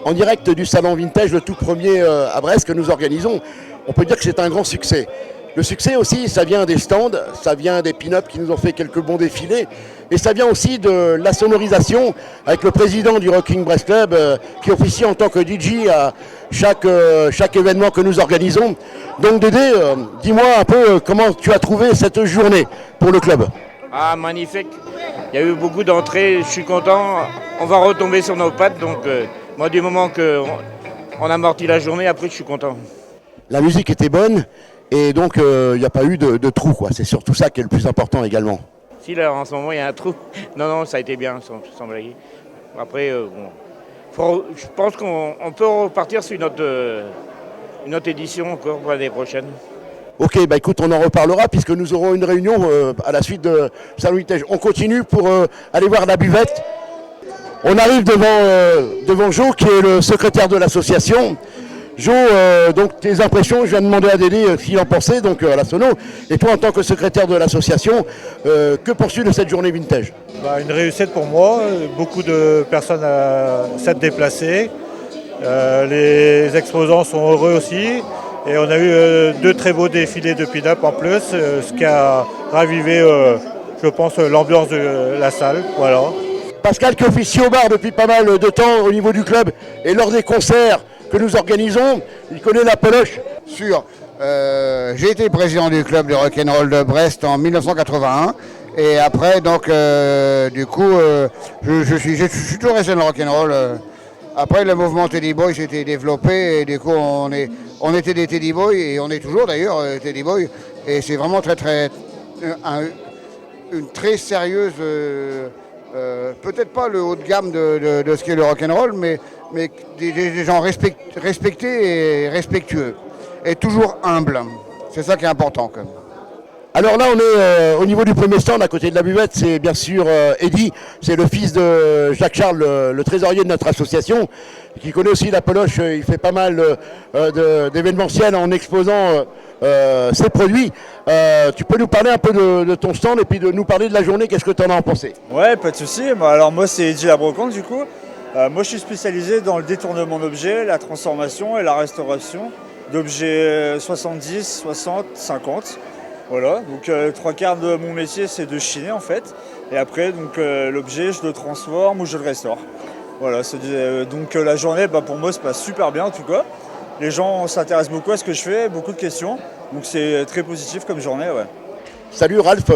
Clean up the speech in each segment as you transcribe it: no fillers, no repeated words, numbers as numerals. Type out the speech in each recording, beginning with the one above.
en direct du salon Vintage, le tout premier à Brest que nous organisons. On peut dire que c'est un grand succès. Le succès aussi, ça vient des stands, ça vient des pin-up qui nous ont fait quelques bons défilés, et ça vient aussi de la sonorisation avec le président du Rocking Brest Club qui officie en tant que DJ à chaque événement que nous organisons. Donc Dédé, dis-moi un peu comment tu as trouvé cette journée pour le club. Ah, magnifique. Il y a eu beaucoup d'entrées, je suis content. On va retomber sur nos pattes, donc moi du moment qu'on amortit la journée, après je suis content. La musique était bonne. Et donc, il n'y a pas eu de trou, quoi. C'est surtout ça qui est le plus important également. Si, là, en ce moment, il y a un trou. Non, ça a été bien, sans blaguer. Après, je pense qu'on peut repartir sur une autre édition encore pour l'année prochaine. Ok, bah écoute, on en reparlera puisque nous aurons une réunion à la suite de Salon Vintage. On continue pour aller voir la buvette. On arrive devant Jo, qui est le secrétaire de l'association. Jo, donc tes impressions, je viens de demander à Dédé ce qu'il en pensait, donc à la sono. Et toi, en tant que secrétaire de l'association, que penses-tu de cette journée vintage ? Une réussite pour moi, beaucoup de personnes à s'être déplacées. Les exposants sont heureux aussi. Et on a eu 2 très beaux défilés de pin-up en plus, ce qui a ravivé, je pense, l'ambiance de la salle. Voilà. Pascal, qui officie au bar depuis pas mal de temps au niveau du club et lors des concerts que nous organisons, il connaît la peloche. Sûr. J'ai été président du club de rock'n'roll de Brest en 1981 et après donc du coup je suis toujours resté dans le rock'n'roll. Après le mouvement Teddy Boy s'est développé et du coup on était des Teddy Boy et on est toujours d'ailleurs Teddy Boy et c'est vraiment une très sérieuse peut-être pas le haut de gamme de ce qu'est le rock'n'roll mais des gens respectés et respectueux. Et toujours humbles. C'est ça qui est important quand même. Alors là, on est au niveau du premier stand, à côté de la buvette, c'est bien sûr Eddy, c'est le fils de Jacques Charles, le trésorier de notre association, qui connaît aussi la peloche. Il fait pas mal d'événementiels en exposant ses produits. Tu peux nous parler un peu de ton stand et puis de nous parler de la journée, qu'est-ce que tu en as pensé ? Ouais, pas de souci. Alors moi, c'est Eddy Labrocante du coup. Moi, je suis spécialisé dans le détournement d'objets, la transformation et la restauration d'objets 70, 60, 50. Voilà, donc 3/4 de mon métier, c'est de chiner en fait. Et après, donc l'objet, je le transforme ou je le restaure. Voilà, donc la journée, pour moi, se passe super bien en tout cas. Les gens s'intéressent beaucoup à ce que je fais, beaucoup de questions. Donc c'est très positif comme journée, ouais. Salut Ralph,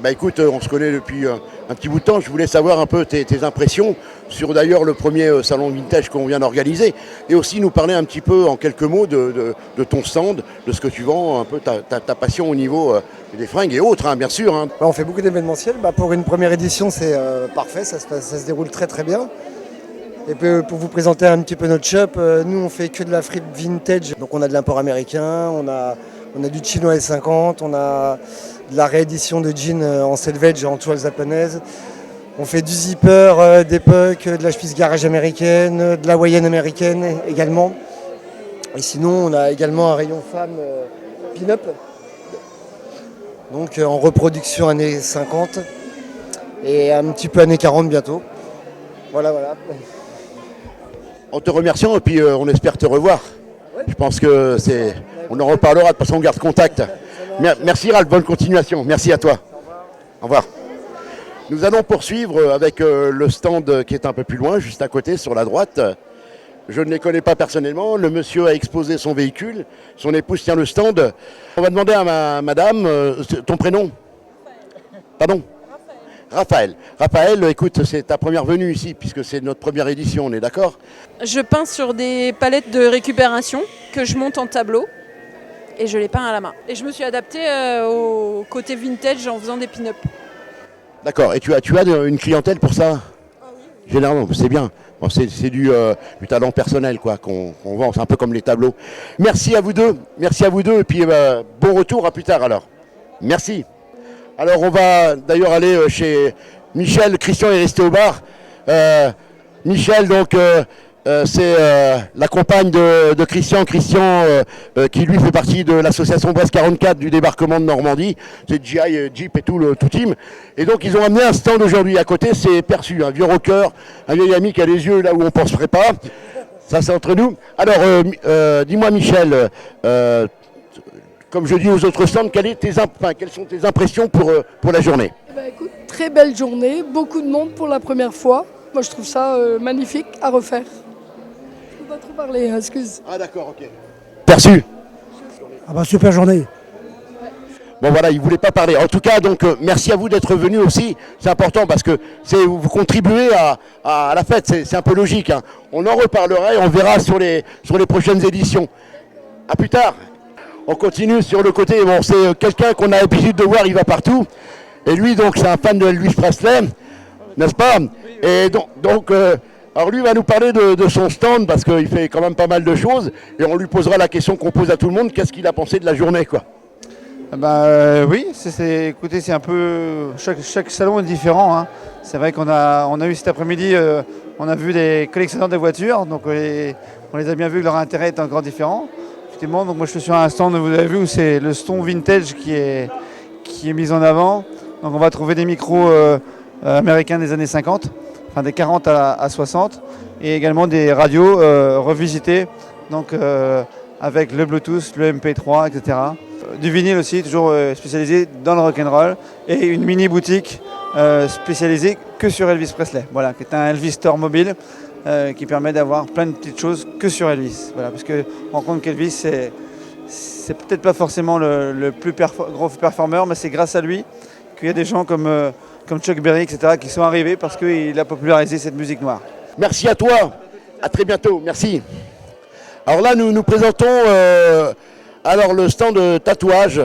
écoute, on se connaît depuis un petit bout de temps. Je voulais savoir un peu tes impressions sur d'ailleurs le premier salon vintage qu'on vient d'organiser et aussi nous parler un petit peu en quelques mots de ton stand, de ce que tu vends, un peu ta passion au niveau des fringues et autres, bien sûr. On fait beaucoup d'événementiels. Pour une première édition, c'est parfait, ça se déroule très très bien. Et puis, pour vous présenter un petit peu notre shop, nous on fait que de la fripe vintage. Donc on a de l'import américain, on a du chino L50, on a de la réédition de jeans en selvedge et en toile japonaise. On fait du zipper d'époque, de la chemise garage américaine, de la hawaïenne américaine également. Et sinon, on a également un rayon femme pin-up. Donc en reproduction années 50 et un petit peu années 40 bientôt. Voilà. En te remerciant et puis on espère te revoir. Ouais. Je pense que on en reparlera, de toute façon on garde contact. Merci Ralph, bonne continuation. Merci à toi. Au revoir. Nous allons poursuivre avec le stand qui est un peu plus loin, juste à côté, sur la droite. Je ne les connais pas personnellement. Le monsieur a exposé son véhicule. Son épouse tient le stand. On va demander à madame ton prénom. Pardon ? Raphaël. Raphaël, écoute, c'est ta première venue ici, puisque c'est notre première édition, on est d'accord ? Je peins sur des palettes de récupération que je monte en tableau et je les peins à la main. Et je me suis adaptée au côté vintage en faisant des pin-up. D'accord, et tu as une clientèle pour ça ? Ah oui. Généralement, c'est bien. Bon, c'est du talent personnel quoi, qu'on vend, c'est un peu comme les tableaux. Merci à vous deux, et puis bon retour, à plus tard alors. Merci. Alors on va d'ailleurs aller chez Michel. Christian est resté au bar. Michel, donc, c'est la compagne de Christian. Christian, qui lui fait partie de l'association Brest 44 du débarquement de Normandie. C'est GI, Jeep et tout team. Et donc ils ont amené un stand aujourd'hui. À côté, c'est Perçu, un vieux rocker, un vieil ami qui a les yeux là où on ne penserait pas. Ça, c'est entre nous. Alors, dis-moi, Michel, comme je dis aux autres stands, quelles sont tes impressions pour la journée? Écoute, très belle journée, beaucoup de monde pour la première fois. Moi, je trouve ça magnifique à refaire. Je ne peux pas trop parler, hein, excuse. Ah d'accord, ok. Perçu. Ah bah super journée. Bon voilà, il ne voulait pas parler. En tout cas, donc merci à vous d'être venus aussi. C'est important parce que vous contribuez à la fête. C'est un peu logique. Hein. On en reparlera et on verra sur les prochaines éditions. À plus tard. On continue sur le côté. Bon, c'est quelqu'un qu'on a l'habitude de voir, il va partout. Et lui, donc, c'est un fan de Elvis Presley, n'est-ce pas? Et donc alors lui va nous parler de son stand parce qu'il fait quand même pas mal de choses. Et on lui posera la question qu'on pose à tout le monde. Qu'est-ce qu'il a pensé de la journée, quoi? Oui, écoutez, c'est un peu chaque salon est différent. Hein. C'est vrai qu'on a eu cet après-midi, on a vu des collectionneurs de voitures, donc on les a bien vus que leur intérêt est encore différent. Effectivement, donc moi je suis sur un stand, vous avez vu, où c'est le stand vintage qui est mis en avant. Donc on va trouver des micros américains des années 50, enfin des 40 à 60, et également des radios revisitées, donc avec le Bluetooth, le MP3, etc. Du vinyle aussi, toujours spécialisé dans le rock'n'roll, et une mini boutique spécialisée que sur Elvis Presley, voilà, qui est un Elvis Store mobile qui permet d'avoir plein de petites choses que sur Elvis, voilà, parce qu'on rend compte qu'Elvis c'est peut-être pas forcément le plus gros performeur, mais c'est grâce à lui qu'il y a des gens comme Chuck Berry, etc., qui sont arrivés parce qu'il a popularisé cette musique noire. Merci à toi, à très bientôt, merci. Alors là, nous présentons alors le stand de tatouage,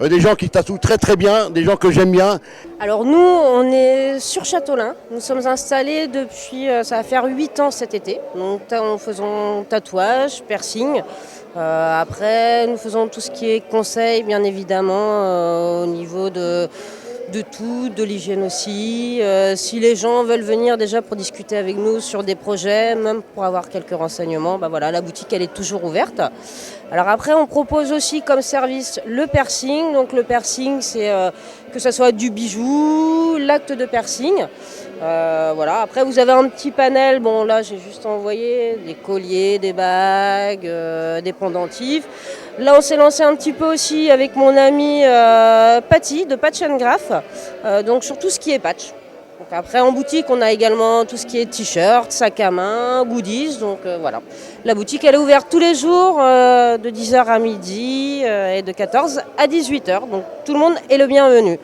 des gens qui tatouent très très bien, des gens que j'aime bien. Alors nous, on est sur Châteaulin. Nous sommes installés depuis, ça va faire 8 ans cet été. Donc nous faisons tatouage, piercing. Après, nous faisons tout ce qui est conseil, bien évidemment, au niveau de tout, de l'hygiène aussi. Si les gens veulent venir déjà pour discuter avec nous sur des projets, même pour avoir quelques renseignements, voilà, la boutique elle est toujours ouverte. Alors après, on propose aussi comme service le piercing. Donc le piercing, c'est que ce soit du bijou, l'acte de piercing. Voilà. Après, vous avez un petit panel. Bon, là, j'ai juste envoyé des colliers, des bagues, des pendentifs. Là, on s'est lancé un petit peu aussi avec mon amie Patty de Patch & Graph, donc sur tout ce qui est patch. Donc après, en boutique, on a également tout ce qui est t-shirt, sac à main, goodies. Donc voilà. La boutique, elle est ouverte tous les jours de 10h à midi et de 14 à 18h. Donc tout le monde est le bienvenu.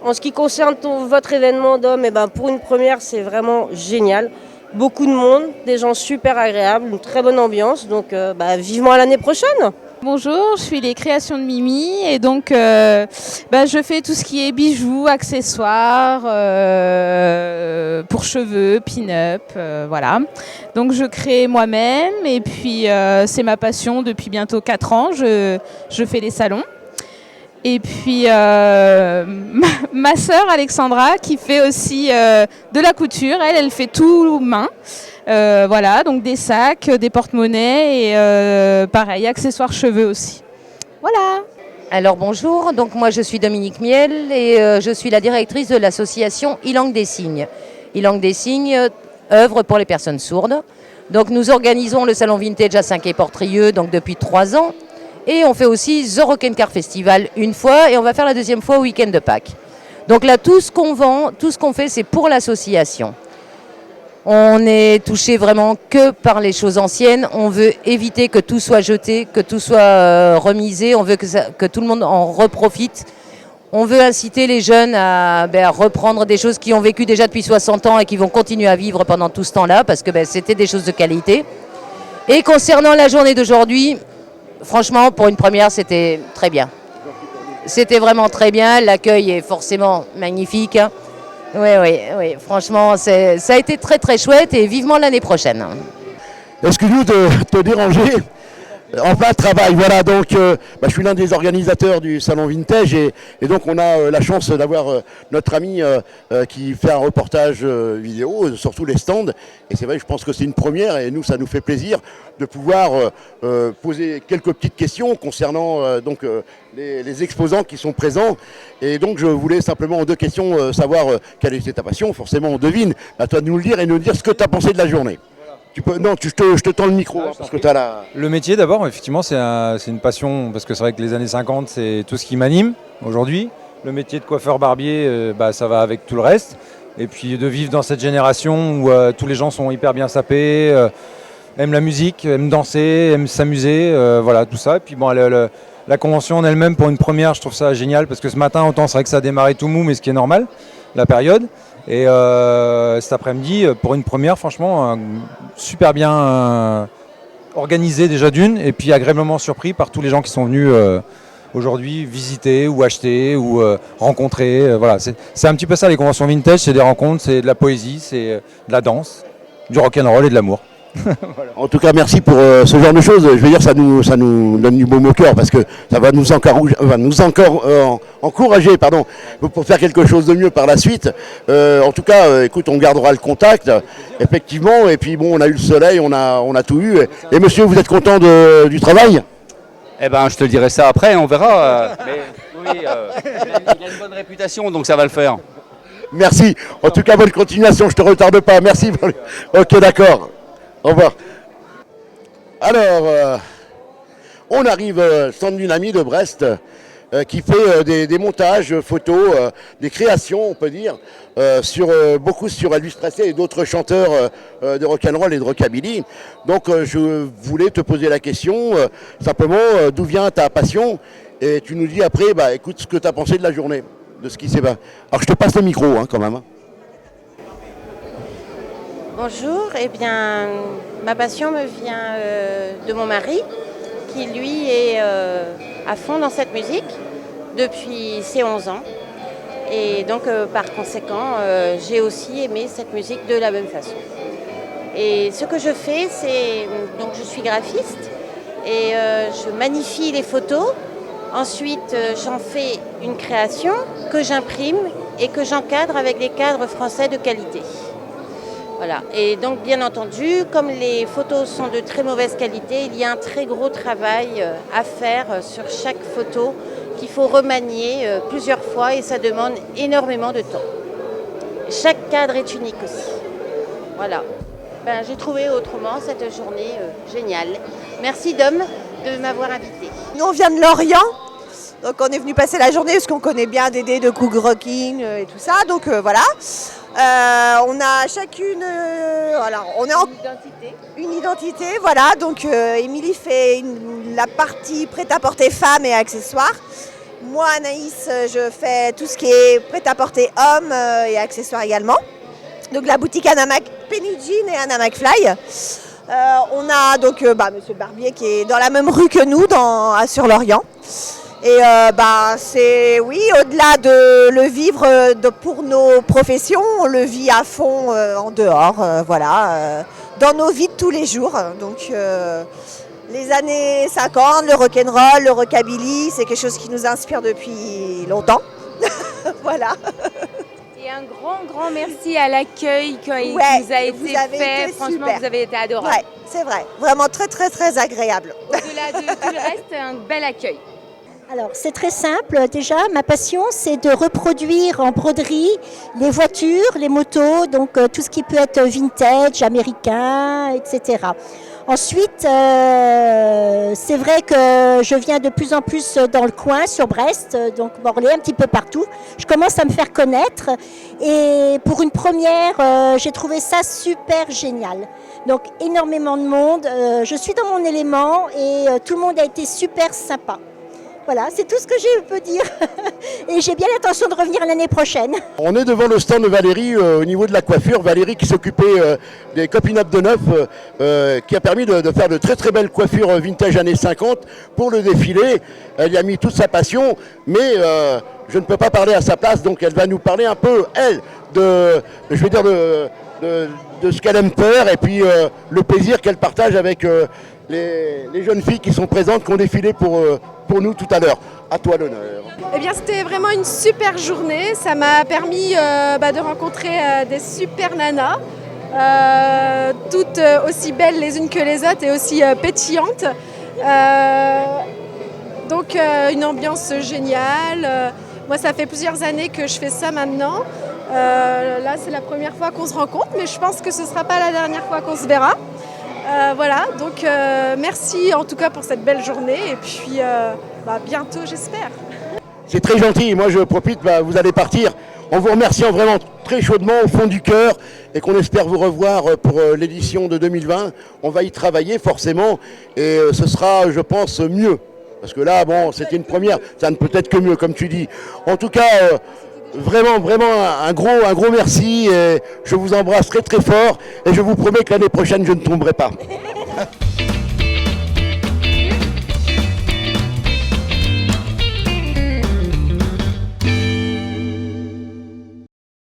En ce qui concerne votre événement d'hommes, pour une première, c'est vraiment génial. Beaucoup de monde, des gens super agréables, une très bonne ambiance. Donc vivement à l'année prochaine. Bonjour, je suis les créations de Mimi et donc je fais tout ce qui est bijoux, accessoires, pour cheveux, pin-up, voilà. Donc je crée moi-même et puis c'est ma passion depuis bientôt 4 ans, je fais les salons. Et puis ma sœur Alexandra qui fait aussi de la couture, elle fait tout main. Voilà, donc des sacs, des porte-monnaies et pareil, accessoires cheveux aussi. Voilà. Alors bonjour, donc moi je suis Dominique Miel et je suis la directrice de l'association Ilangue des Signes. Ilangue des Signes œuvre pour les personnes sourdes. Donc nous organisons le salon vintage à Saint-Quay-Portrieux donc depuis 3 ans. Et on fait aussi The Rock & Car Festival une fois et on va faire la deuxième fois au week-end de Pâques. Donc là, tout ce qu'on vend, tout ce qu'on fait, c'est pour l'association. On est touché vraiment que par les choses anciennes. On veut éviter que tout soit jeté, que tout soit remisé. On veut que tout le monde en reprofite. On veut inciter les jeunes à reprendre des choses qui ont vécu déjà depuis 60 ans et qui vont continuer à vivre pendant tout ce temps-là parce que c'était des choses de qualité. Et concernant la journée d'aujourd'hui, franchement, pour une première, c'était très bien. C'était vraiment très bien. L'accueil est forcément magnifique. Oui. Franchement, ça a été très très chouette et vivement l'année prochaine. Excuse-nous de te déranger. En plein travail, voilà, donc je suis l'un des organisateurs du salon vintage et donc on a la chance d'avoir notre ami qui fait un reportage vidéo sur tous les stands et c'est vrai, je pense que c'est une première et nous ça nous fait plaisir de pouvoir poser quelques petites questions concernant les exposants qui sont présents et donc je voulais simplement en 2 questions savoir quelle était ta passion, forcément on devine, à toi de nous le dire et nous dire ce que tu as pensé de la journée. je te tends le micro, parce que tu as la... Le métier d'abord, effectivement, c'est une passion, parce que c'est vrai que les années 50, c'est tout ce qui m'anime aujourd'hui. Le métier de coiffeur-barbier, ça va avec tout le reste. Et puis de vivre dans cette génération où tous les gens sont hyper bien sapés, aiment la musique, aiment danser, aiment s'amuser, voilà, tout ça. Et puis bon, la convention en elle-même, pour une première, je trouve ça génial, parce que ce matin, autant c'est vrai que ça a démarré tout mou, mais ce qui est normal, la période. Et cet après-midi, pour une première, franchement, super bien organisé déjà d'une, et puis agréablement surpris par tous les gens qui sont venus aujourd'hui visiter ou acheter ou rencontrer. Voilà, c'est un petit peu ça les conventions vintage, c'est des rencontres, c'est de la poésie, c'est de la danse, du rock'n'roll et de l'amour. Voilà. En tout cas, merci pour ce genre de choses. Je veux dire, ça nous donne du baume au cœur, parce que ça va nous encourager pour faire quelque chose de mieux par la suite. En tout cas, écoute, on gardera le contact, effectivement. Et puis bon, on a eu le soleil, on a tout eu. Et monsieur, vous êtes content du travail ? Eh ben, je te le dirai ça après, on verra. Mais oui, il a une bonne réputation, donc ça va le faire. Merci. En tout cas, bonne continuation. Je te retarde pas. Merci. Ok, d'accord. Au revoir. Alors, on arrive au stand d'une amie de Brest qui fait des montages photos, des créations, on peut dire, beaucoup sur Elvis Presley et d'autres chanteurs de rock'n'roll et de rockabilly. Donc, je voulais te poser la question, simplement, d'où vient ta passion ? Et tu nous dis après, écoute, ce que tu as pensé de la journée, de ce qui s'est passé. Alors, je te passe le micro, quand même. Bonjour, eh bien, ma passion me vient de mon mari, qui lui est à fond dans cette musique depuis ses 11 ans. Et donc, par conséquent, j'ai aussi aimé cette musique de la même façon. Et ce que je fais, donc je suis graphiste et je magnifie les photos. Ensuite, j'en fais une création que j'imprime et que j'encadre avec des cadres français de qualité. Voilà. Et donc, bien entendu, comme les photos sont de très mauvaise qualité, il y a un très gros travail à faire sur chaque photo qu'il faut remanier plusieurs fois et ça demande énormément de temps. Chaque cadre est unique aussi. Voilà. J'ai trouvé autrement cette journée géniale. Merci Dom de m'avoir invitée. Nous, on vient de Lorient. Donc on est venu passer la journée parce qu'on connaît bien Dédé de Coug Rocking et tout ça. Donc voilà. On a chacune, on est une identité, voilà. Donc Émilie fait la partie prêt-à-porter femmes et accessoires. Moi, Anaïs, je fais tout ce qui est prêt-à-porter hommes et accessoires également. Donc la boutique Anna Penny Jean et Anna McFly. On a donc Monsieur Barbier qui est dans la même rue que nous, sur Lorient. Et c'est, oui, au-delà de le vivre pour nos professions, on le vit à fond en dehors, dans nos vies de tous les jours. Donc les années 50, le rock'n'roll, le rockabilly, c'est quelque chose qui nous inspire depuis longtemps. Voilà. Et un grand merci à l'accueil qui nous a été fait. Franchement, super. Vous avez été adorables. Ouais, c'est vrai. Vraiment très, très, très agréable. Au-delà de tout le reste, un bel accueil. Alors, c'est très simple. Déjà, ma passion, c'est de reproduire en broderie les voitures, les motos, donc tout ce qui peut être vintage, américain, etc. Ensuite, c'est vrai que je viens de plus en plus dans le coin, sur Brest, donc Morlaix, un petit peu partout. Je commence à me faire connaître et pour une première, j'ai trouvé ça super génial. Donc, énormément de monde. Je suis dans mon élément et tout le monde a été super sympa. Voilà, c'est tout ce que je peux dire. Et j'ai bien l'intention de revenir l'année prochaine. On est devant le stand de Valérie au niveau de la coiffure. Valérie qui s'occupait des copin-up de neuf, qui a permis de faire de très très belles coiffures vintage années 50 pour le défilé. Elle y a mis toute sa passion, mais je ne peux pas parler à sa place, donc elle va nous parler un peu, elle, de ce qu'elle aime faire et puis le plaisir qu'elle partage avec les jeunes filles qui sont présentes, qui ont défilé pour nous tout à l'heure. À toi l'honneur. Eh bien, c'était vraiment une super journée. Ça m'a permis de rencontrer des super nanas, toutes aussi belles les unes que les autres et aussi pétillantes. Donc, une ambiance géniale. Moi, ça fait plusieurs années que je fais ça maintenant. Là, c'est la première fois qu'on se rencontre, mais je pense que ce ne sera pas la dernière fois qu'on se verra. Voilà, donc merci en tout cas pour cette belle journée et puis bientôt j'espère. C'est très gentil, moi je profite, vous allez partir en vous remerciant vraiment très chaudement au fond du cœur et qu'on espère vous revoir pour l'édition de 2020. On va y travailler forcément et ce sera, je pense, mieux. Parce que là, bon, c'était une première, ça ne peut être que mieux, comme tu dis. En tout cas, vraiment un gros merci. Et je vous embrasse très très fort et je vous promets que l'année prochaine, je ne tomberai pas.